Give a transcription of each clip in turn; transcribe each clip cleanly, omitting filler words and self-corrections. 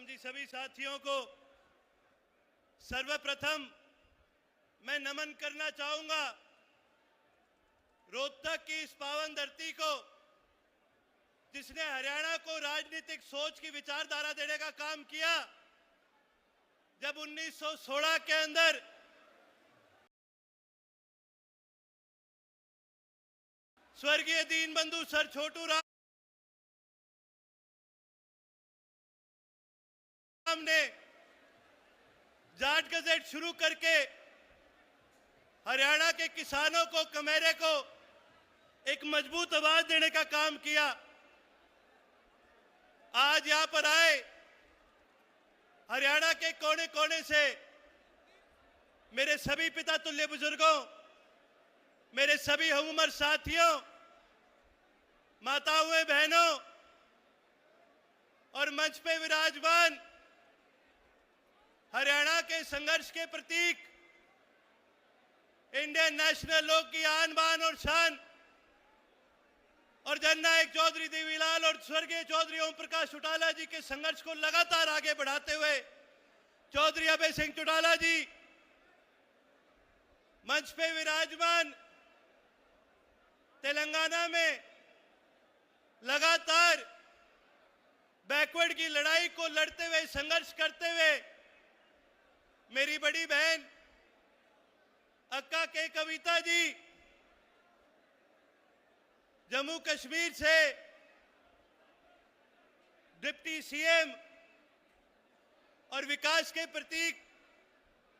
राम जी, सभी साथियों को सर्वप्रथम मैं नमन करना चाहूंगा। रोहतक की इस पावन धरती को, जिसने हरियाणा को राजनीतिक सोच की विचारधारा देने का काम किया। जब 1916 के अंदर स्वर्गीय दीनबंधु सर छोटू राम ने जाट गजेट शुरू करके हरियाणा के किसानों को, कमेरे को एक मजबूत आवाज देने का काम किया। आज यहां पर आए हरियाणा के कोने कोने से मेरे सभी पिता तुल्य बुजुर्गों, मेरे सभी हम उम्र साथियों, माताओं, बहनों और मंच पे विराजमान हरियाणा के संघर्ष के प्रतीक, इंडियन नेशनल लोक की आन बान और शान और जननायक चौधरी देवीलाल और स्वर्गीय चौधरी ओम प्रकाश चौटाला जी के संघर्ष को लगातार आगे बढ़ाते हुए चौधरी अभय सिंह चौटाला जी, मंच पे विराजमान तेलंगाना में लगातार बैकवर्ड की लड़ाई को लड़ते हुए, संघर्ष करते हुए मेरी बड़ी बहन अक्का के कविता जी, जम्मू कश्मीर से डिप्टी सीएम और विकास के प्रतीक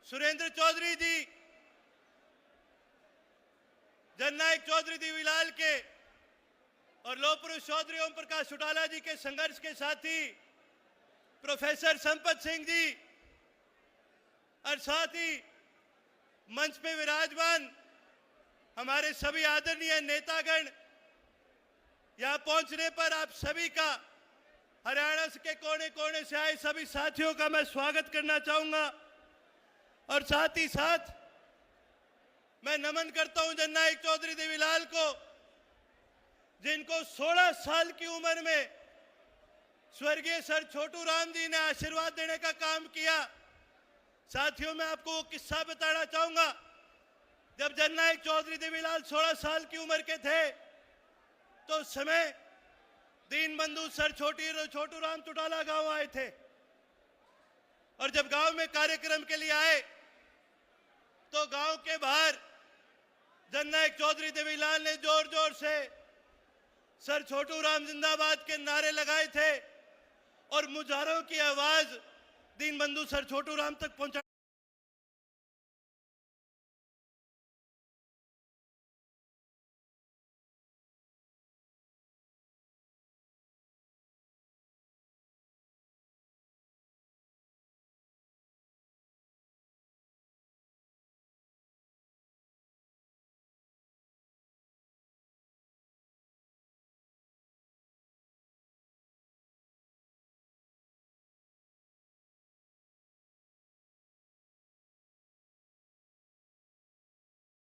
सुरेंद्र चौधरी जी, जननायक चौधरी देवीलाल के और लौह पुरुष चौधरी ओम प्रकाश चौटाला जी के संघर्ष के साथी प्रोफेसर संपत सिंह जी, और साथ ही मंच पे विराजमान हमारे सभी आदरणीय नेतागण, यहां पहुंचने पर आप सभी का, हरियाणा के कोने कोने से आए सभी साथियों का मैं स्वागत करना चाहूंगा। और साथ ही साथ मैं नमन करता हूं जननायक चौधरी देवीलाल को, जिनको 16 साल की उम्र में स्वर्गीय सर छोटू राम जी ने आशीर्वाद देने का काम किया। साथियों, मैं आपको वो किस्सा बताना चाहूंगा। जब जननायक चौधरी देवीलाल 16 साल की उम्र के थे तो उस समय दीनबंधु सर छोटू राम चौटाला गांव आए थे, और जब गांव में कार्यक्रम के लिए आए तो गांव के बाहर जननायक चौधरी देवीलाल ने जोर जोर से सर छोटू राम जिंदाबाद के नारे लगाए थे और मुजाहरों की आवाज दीनबंधु सर छोटू राम तक पहुंचा।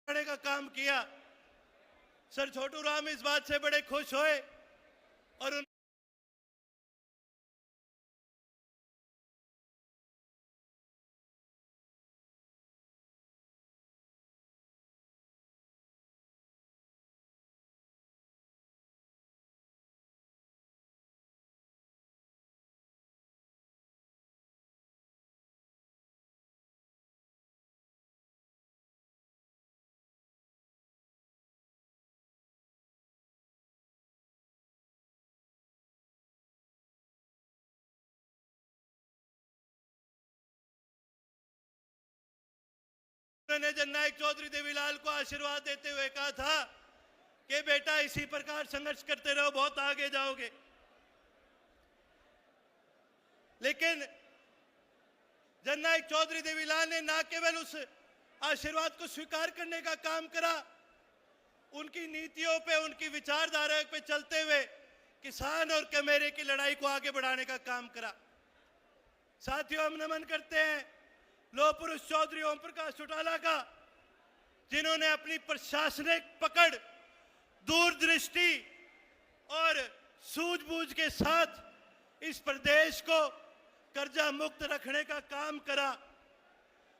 का काम किया। सर छोटू राम इस बात से बड़े खुश हुए और उन्होंने जननायक चौधरी देवीलाल को आशीर्वाद देते हुए कहा था कि बेटा इसी प्रकार संघर्ष करते रहो, बहुत आगे जाओगे। लेकिन जननायक चौधरी देवीलाल ने न केवल उस आशीर्वाद को स्वीकार करने का काम करा, उनकी नीतियों पे, उनकी विचारधारा पे चलते हुए किसान और कमेरे की लड़ाई को आगे बढ़ाने का काम करा। साथियों, हम नमन करते हैं लौह पुरुष चौधरी ओम प्रकाश चौटाला का, जिन्होंने अपनी प्रशासनिक पकड़, दूरदृष्टि और सूझबूझ के साथ इस प्रदेश को कर्जा मुक्त रखने का काम करा।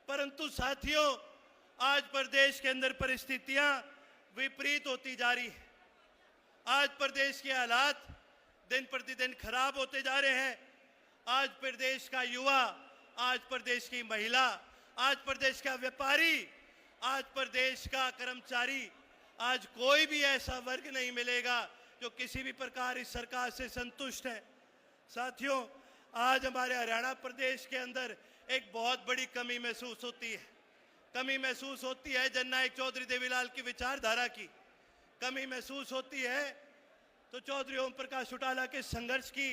परंतु साथियों, आज प्रदेश के अंदर परिस्थितियां विपरीत होती जा रही है। आज प्रदेश के हालात दिन प्रतिदिन खराब होते जा रहे हैं। आज प्रदेश का युवा, आज प्रदेश की महिला, आज प्रदेश का व्यापारी, आज प्रदेश का कर्मचारी, आज कोई भी ऐसा वर्ग नहीं मिलेगा जो किसी भी प्रकार इस सरकार से संतुष्ट है। साथियों, आज हमारे हरियाणा प्रदेश के अंदर एक बहुत बड़ी कमी महसूस होती है। कमी महसूस होती है जननायक चौधरी देवीलाल की विचारधारा की, कमी महसूस होती है तो चौधरी ओम प्रकाश चौटाला के संघर्ष की,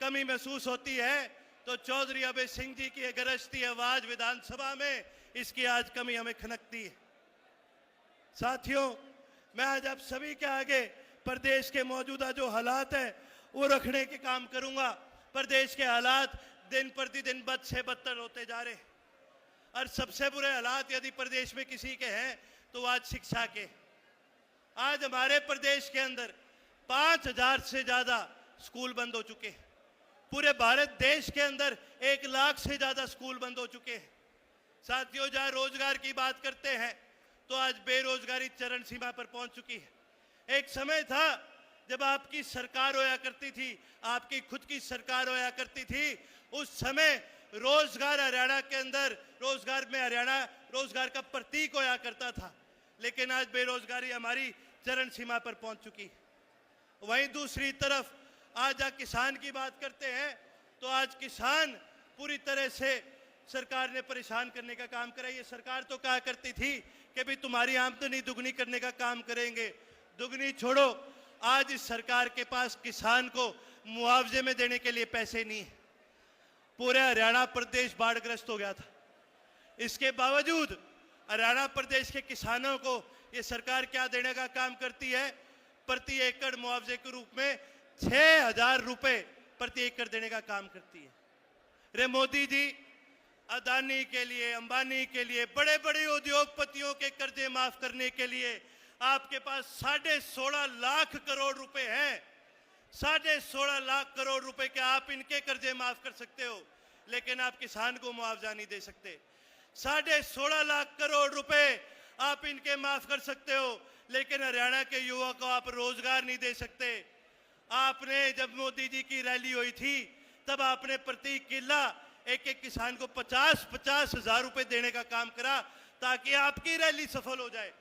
कमी महसूस होती है तो चौधरी अभय सिंह जी की गरजती आवाज विधानसभा में, इसकी आज कमी हमें खनकती है। साथियों, मैं आज आप सभी के आगे प्रदेश के मौजूदा जो हालात हैं वो रखने के काम करूंगा। प्रदेश के हालात दिन प्रतिदिन बद से बदतर होते जा रहे हैं और सबसे बुरे हालात यदि प्रदेश में किसी के हैं तो आज शिक्षा के। आज हमारे प्रदेश के अंदर 5000 से ज्यादा स्कूल बंद हो चुके हैं। पूरे भारत देश के अंदर 1 लाख से ज्यादा स्कूल बंद हो चुके हैं। साथियों, जहां रोजगार की बात करते हैं तो आज बेरोजगारी चरम सीमा पर पहुंच चुकी है। एक समय था जब आपकी सरकार होया करती थी, आपकी खुद की सरकार होया करती थी, उस समय रोजगार हरियाणा के अंदर, रोजगार में हरियाणा रोजगार का प्रतीक होया करता था। लेकिन आज बेरोजगारी हमारी चरम सीमा पर पहुंच चुकी है। वहीं दूसरी तरफ आज किसान की बात करते हैं तो आज किसान पूरी तरह से सरकार ने परेशान करने का काम करा। ये सरकार तो कहा करती थी कि भी तुम्हारी आमदनी दुगनी करने का काम करेंगे। दुगनी छोड़ो, आज इस सरकार के पास किसान को मुआवजे में देने के लिए पैसे नहीं है। पूरे हरियाणा प्रदेश बाढ़ग्रस्त हो गया था। इसके बावजूद हरियाणा प्रदेश के किसानों को ये सरकार क्या देने का काम करती है? प्रति एकड़ मुआवजे के रूप में 6000 रुपए प्रति एकड़ देने का काम करती है। रे मोदी जी, अदानी के लिए, अंबानी के लिए, बड़े बड़े उद्योगपतियों के कर्जे माफ करने के लिए आपके पास 16.5 लाख करोड़ रुपए हैं। 16.5 लाख करोड़ रुपए के आप इनके कर्जे माफ कर सकते हो, लेकिन आप किसान को मुआवजा नहीं दे सकते। 16.5 लाख करोड़ रुपए आप इनके माफ कर सकते हो, लेकिन हरियाणा के युवा को आप रोजगार नहीं दे सकते। आपने जब मोदी जी की रैली हुई थी तब आपने प्रति किला एक एक किसान को 50-50 हजार रुपए देने का काम करा ताकि आपकी रैली सफल हो जाए।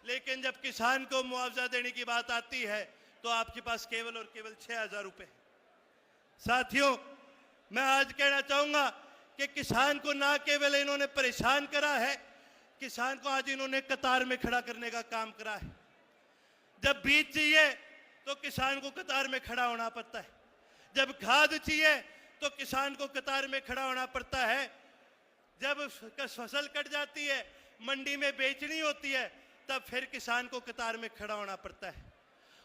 लेकिन जब किसान को मुआवजा देने की बात आती है तो आपके पास केवल और केवल 6000 रुपए। साथियों, मैं आज कहना चाहूंगा कि किसान को ना केवल इन्होंने परेशान करा है, किसान को आज इन्होंने कतार में खड़ा करने का काम करा है। जब बीज चाहिए तो किसान को कतार में खड़ा होना पड़ता है। जब खाद चाहिए तो किसान को कतार में खड़ा होना पड़ता है। जब फसल कट जाती है, मंडी में बेचनी होती है, तब फिर किसान को कतार में खड़ा होना पड़ता है।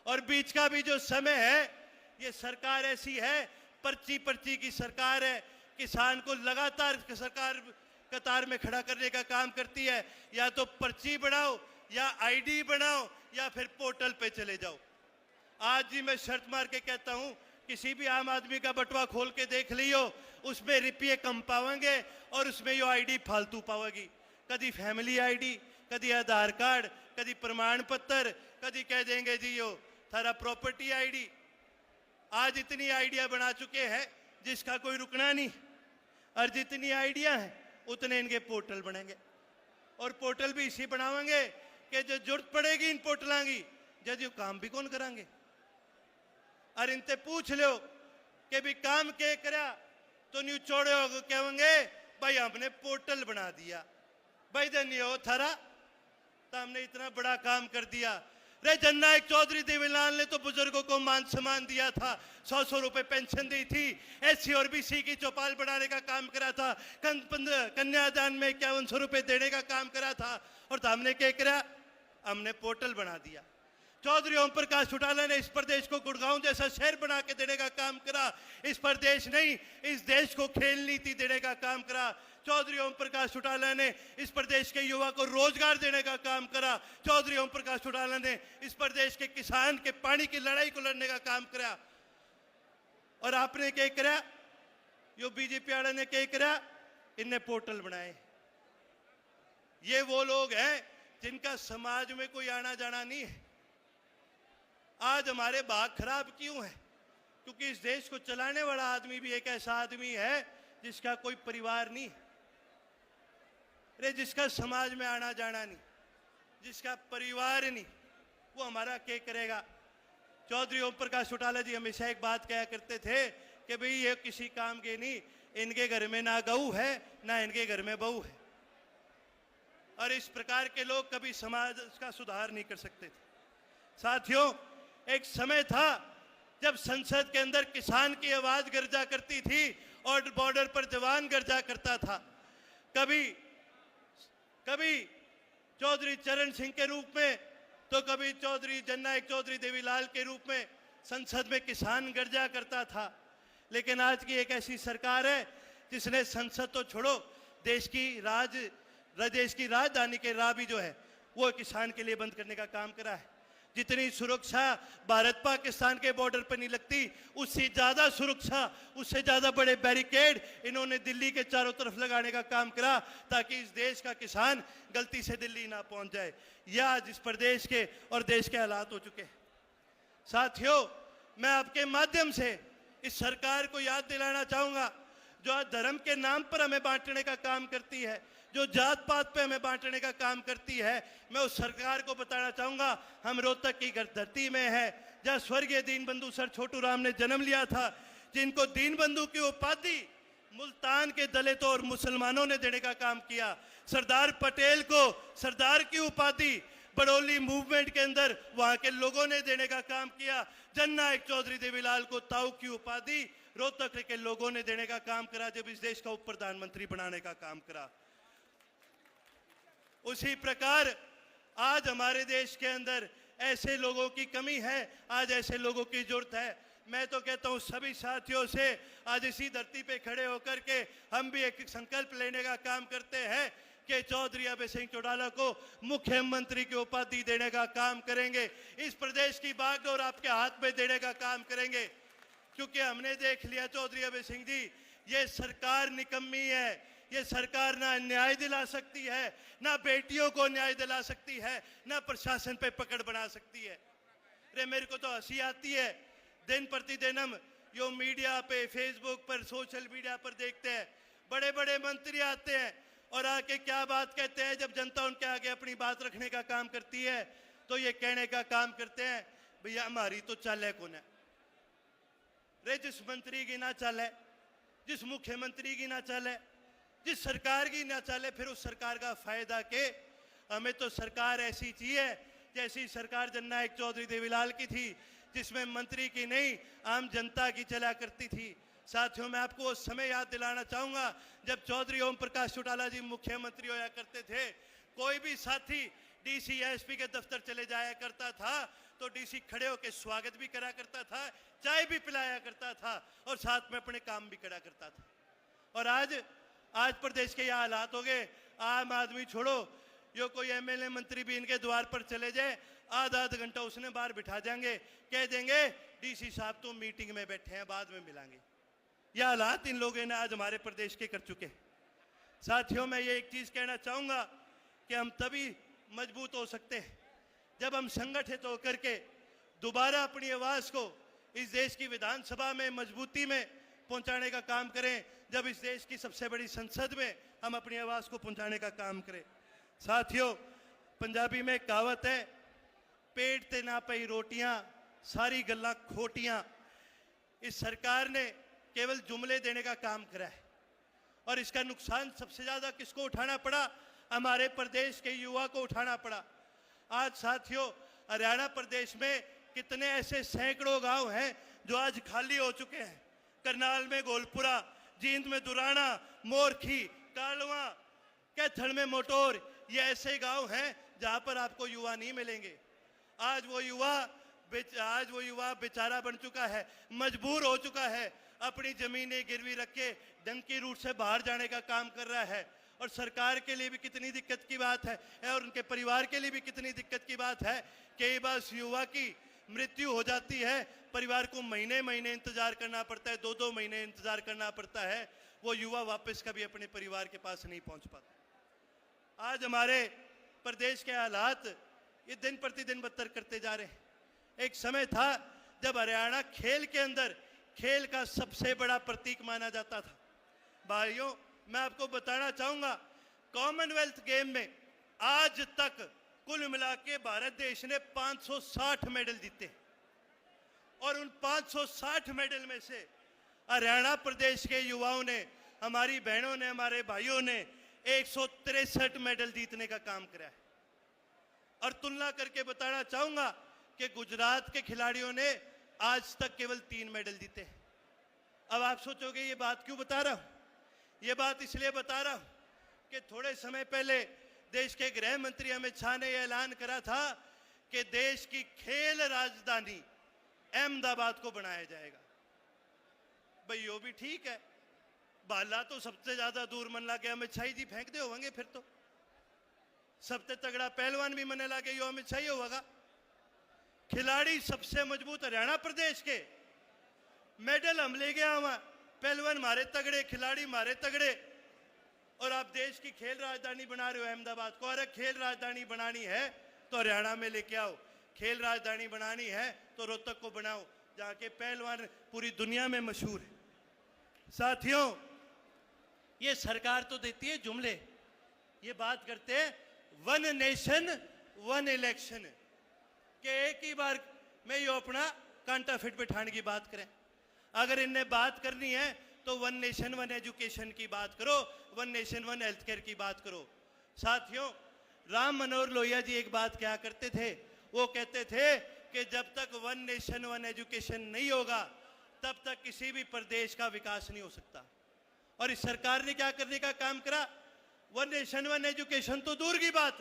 और बीच का भी जो समय है, ये सरकार ऐसी है, पर्ची पर्ची की सरकार है। किसान को लगातार सरकार कतार में खड़ा करने का काम करती है। या तो पर्ची बनाओ, या आईडी बनाओ, या फिर पोर्टल पे चले जाओ। आज जी मैं शर्त मार के कहता हूं, किसी भी आम आदमी का बटवा खोल के देख लियो, उसमें रुपये कम पाओगे और उसमें यो आईडी फालतू पाओगी। कभी फैमिली आईडी, कभी आधार कार्ड, कभी प्रमाण पत्र, कभी कह देंगे जी यो थारा प्रॉपर्टी आईडी। आज इतनी आइडिया बना चुके हैं जिसका कोई रुकना नहीं। और जितनी आइडिया हैं उतने इनके पोर्टल बनेंगे। और पोर्टल भी इसी बनावेंगे कि जो जरूरत पड़ेगी इन पोर्टलों की, जब यो काम भी कौन करांगे। और इनसे पूछ लो कि भी काम के करा तो न्यू चौड़े हो कहेंगे भाई हमने पोर्टल बना दिया। भाई धन्य हो थारा, तो हमने इतना बड़ा काम कर दिया। रे जननायक चौधरी देवीलाल ने तो बुजुर्गों को मान सम्मान दिया था, 100 रुपए पेंशन दी थी, एससी और बीसी की चौपाल बढ़ाने का काम करा था, कन्यादान में 5100 रुपए देने का काम करा था। और तो हमने क्या करा? हमने पोर्टल बना दिया। चौधरी ओम प्रकाश चौटाला ने इस प्रदेश को गुड़गांव जैसा शहर बना के देने का काम करा। इस प्रदेश नहीं, इस देश को खेल नीति देने का काम करा। चौधरी ओम प्रकाश चौटाला ने इस प्रदेश के युवा को रोजगार देने का काम करा। चौधरी ओम प्रकाश चौटाला ने इस प्रदेश के किसान के पानी की लड़ाई को लड़ने का काम करा। और आपने क्या करा? यो बीजेपी वाले ने क्या करा, इनने पोर्टल बनाए। ये वो लोग हैं जिनका समाज में कोई आना जाना नहीं है। आज हमारे भाग खराब क्यों है? क्योंकि इस देश को चलाने वाला आदमी भी एक ऐसा आदमी है जिसका कोई परिवार नहीं, अरे जिसका समाज में आना जाना नहीं, जिसका परिवार नहीं, वो हमारा क्या करेगा? चौधरी ओम प्रकाश चौटाला जी हमेशा एक बात कहा करते थे कि भाई ये किसी काम के नहीं, इनके घर में ना गऊ है ना इनके घर में बहू है। और इस प्रकार के लोग कभी समाज का सुधार नहीं कर सकते थे। साथियों, एक समय था जब संसद के अंदर किसान की आवाज गर्जा करती थी और बॉर्डर पर जवान गर्जा करता था। कभी चौधरी चरण सिंह के रूप में तो कभी चौधरी जननायक चौधरी देवीलाल के रूप में संसद में किसान गर्जा करता था। लेकिन आज की एक ऐसी सरकार है जिसने संसद तो छोड़ो, देश की राजधानी के राह भी जो है वो किसान के लिए बंद करने का काम करा है। जितनी सुरक्षा भारत पाकिस्तान के बॉर्डर पर नहीं लगती, उससे ज्यादा सुरक्षा, उससे ज्यादा बड़े बैरिकेड इन्होंने दिल्ली के चारों तरफ लगाने का काम करा ताकि इस देश का किसान गलती से दिल्ली ना पहुंच जाए। यह आज इस प्रदेश के और देश के हालात हो चुके हैं। साथियों, मैं आपके माध्यम से इस सरकार को याद दिलाना चाहूंगा जो आज धर्म के नाम पर हमें बांटने का काम करती है, जो जात पात पे हमें बांटने का काम करती है। मैं उस सरकार को बताना चाहूंगा, हम रोहतक की धरती में है जहां स्वर्गीय दीनबंधु सर छोटू राम ने जन्म लिया था, जिनको दीनबंधु की उपाधि मुल्तान के दलितों और मुसलमानों ने देने का काम किया। सरदार पटेल को सरदार की उपाधि बड़ौली मूवमेंट के अंदर वहां के लोगों ने देने का काम किया। जननायक चौधरी देवीलाल को ताऊ की उपाधि रोहतक के लोगों ने देने का काम करा जब इस देश का उप प्रधानमंत्री बनाने का काम करा। उसी प्रकार आज हमारे देश के अंदर ऐसे लोगों की कमी है, आज ऐसे लोगों की जरूरत है। मैं तो कहता हूं सभी साथियों से आज इसी धरती पे खड़े होकर के हम भी एक संकल्प लेने का काम करते हैं कि चौधरी अभय सिंह चौटाला को मुख्यमंत्री की उपाधि देने का काम करेंगे। इस प्रदेश की बागडोर आपके हाथ में देने का काम करेंगे, क्योंकि हमने देख लिया चौधरी अभय सिंह जी, ये सरकार निकम्मी है। ये सरकार ना न्याय दिला सकती है, ना बेटियों को न्याय दिला सकती है, ना प्रशासन पे पकड़ बना सकती है। अरे मेरे को तो हंसी आती है, दिन प्रतिदिन हम यो मीडिया पे, फेसबुक पर, सोशल मीडिया पर देखते हैं, बड़े बड़े मंत्री आते हैं और आके क्या बात कहते हैं। जब जनता उनके आगे अपनी बात रखने का काम करती है तो ये कहने का काम करते हैं, भैया हमारी तो चाल है कौन है। रे जिस मंत्री की ना चाल है, जिस मुख्यमंत्री की ना चाल है, जिस सरकार की ना चाले, फिर उस सरकार का फायदा के। हमें तो सरकार ऐसी चाहिए जैसी सरकार जननायक चौधरी देवीलाल की थी, जिसमें मंत्री की नहीं आम जनता की चला करती थी। साथियों, मैं आपको उस समय याद दिलाना चाहूंगा जब चौधरी ओम प्रकाश चौटाला जी मुख्यमंत्री होया करते थे। कोई भी साथी डीसी एसपी के दफ्तर चले जाया करता था तो डीसी खड़े होकर स्वागत भी करा करता था, चाय भी पिलाया करता था और साथ में अपने काम भी करा करता था। और आज प्रदेश के यह हालात हो गए, आम आदमी छोड़ो, यो कोई एमएलए मंत्री भी इनके द्वार पर चले जाए, आधा घंटा उसने बाहर बिठा जाएंगे, कह देंगे डीसी साहब तो मीटिंग में बैठे हैं, बाद में मिलांगे। यह हालात इन लोगों ने आज हमारे प्रदेश के कर चुके। साथियों, मैं ये एक चीज कहना चाहूंगा कि हम तभी मजबूत हो सकते हैं जब हम संगठित होकर के दोबारा अपनी आवाज को इस देश की विधानसभा में मजबूती में पहुंचाने का काम करें, जब इस देश की सबसे बड़ी संसद में हम अपनी आवाज को पहुंचाने का काम करें। साथियों, पंजाबी में कहावत है, पेट ते ना पई रोटियां सारी गल्लां खोटियां। इस सरकार ने केवल जुमले देने का काम करा है और इसका नुकसान सबसे ज्यादा किसको उठाना पड़ा? हमारे प्रदेश के युवा को उठाना पड़ा। आज साथियों, हरियाणा प्रदेश में कितने ऐसे सैकड़ों गांव हैं जो आज खाली हो चुके हैं। करनाल में गोलपुरा, जींद में दुराना, मोरखी, कालवा, कैथल में मोटोर, ये ऐसे गांव हैं जहां पर आपको युवा नहीं मिलेंगे। आज वो युवा बेचारा बन चुका है, मजबूर हो चुका है, अपनी जमीनें गिरवी रख के डंकी रूट से बाहर जाने का काम कर रहा है। और सरकार के लिए भी कितनी दिक्कत की बात है और उनके परिवार के लिए भी कितनी दिक्कत की बात है। कई बार युवा की मृत्यु हो जाती है, परिवार को महीने महीने इंतजार करना पड़ता है, 2-2 महीने इंतजार करना पड़ता है, वो युवा वापस कभी अपने परिवार के पास नहीं पहुंच पाता। आज हमारे प्रदेश के हालात ये दिन प्रतिदिन बदतर करते जा रहे हैं। एक समय था जब हरियाणा खेल के अंदर खेल का सबसे बड़ा प्रतीक माना जाता था। भाइयों, मैं आपको बताना चाहूंगा, कॉमनवेल्थ गेम में आज तक कुल मिला के भारत देश ने 560 मेडल जीते और उन 560 मेडल में से हरियाणा प्रदेश के युवाओं ने, हमारी बहनों ने, हमारे भाइयों ने 163 मेडल जीतने का काम करा है। और तुलना करके बताना चाहूंगा कि गुजरात के खिलाड़ियों ने आज तक केवल 3 मेडल जीते हैं। अब आप सोचोगे ये बात क्यों बता रहा हूं? ये बात इसलिए बता रहा हूं कि थोड़े समय पहले देश के गृह मंत्री अमित शाह ने यह ऐलान करा था कि देश की खेल राजधानी अहमदाबाद को बनाया जाएगा। भाई वो भी ठीक है, बाला तो सबसे ज्यादा दूर मन लगे अमित शाह जी फेंक दे होंगे, फिर तो सबसे तगड़ा पहलवान भी मने लगे यो अमित शाह होगा। खिलाड़ी सबसे मजबूत हरियाणा प्रदेश के, मेडल हम ले गया वहां, पहलवान मारे तगड़े, खिलाड़ी मारे तगड़े, और आप देश की खेल राजधानी बना रहे हो अहमदाबाद को। अरे खेल राजधानी बनानी है तो हरियाणा में लेके आओ, खेल राजधानी बनानी है तो रोहतक को बनाओ, जहां के पहलवान पूरी दुनिया में मशहूर है। साथियों, ये सरकार तो देती है जुमले, ये बात करते हैं वन नेशन वन इलेक्शन, कि एक ही बार में यो अपना कांटा फिट बिठाने की बात करें। अगर इन्हें बात करनी है तो वन नेशन वन एजुकेशन की बात करो, one nation one health care की बात करो। साथियों, राम मनोहर लोहिया जी एक बात क्या करते थे, वो कहते थे कि जब तक वन नेशन वन एजुकेशन नहीं होगा तब तक किसी भी प्रदेश का विकास नहीं हो सकता। और इस सरकार ने क्या करने का काम करा? वन नेशन वन एजुकेशन तो दूर की बात,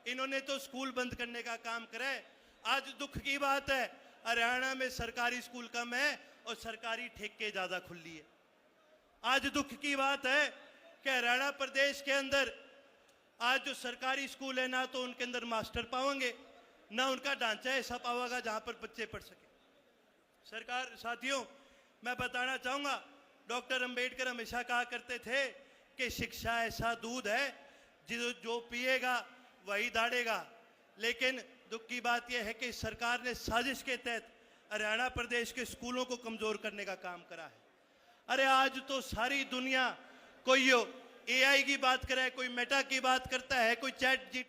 इन्होंने तो स्कूल बंद करने का काम करा है। आज दुख की बात है, हरियाणा में सरकारी स्कूल कम है और सरकारी ठेके ज्यादा खुली है। आज दुख की बात है कि हरियाणा प्रदेश के अंदर आज जो सरकारी स्कूल है, ना तो उनके अंदर मास्टर पाओगे, ना उनका ढांचा ऐसा पाओगा जहां पर बच्चे पढ़ सके। सरकार, साथियों, मैं बताना चाहूंगा, डॉक्टर अंबेडकर हमेशा कहा करते थे कि शिक्षा ऐसा दूध है जो पिएगा वही दाढ़ेगा। लेकिन दुख की बात यह है कि सरकार ने साजिश के तहत हरियाणा प्रदेश के स्कूलों को कमजोर करने का काम करा है। अरे आज तो सारी दुनिया, कोई एआई की बात करे, कोई मेटा की बात करता है, कोई चैट जी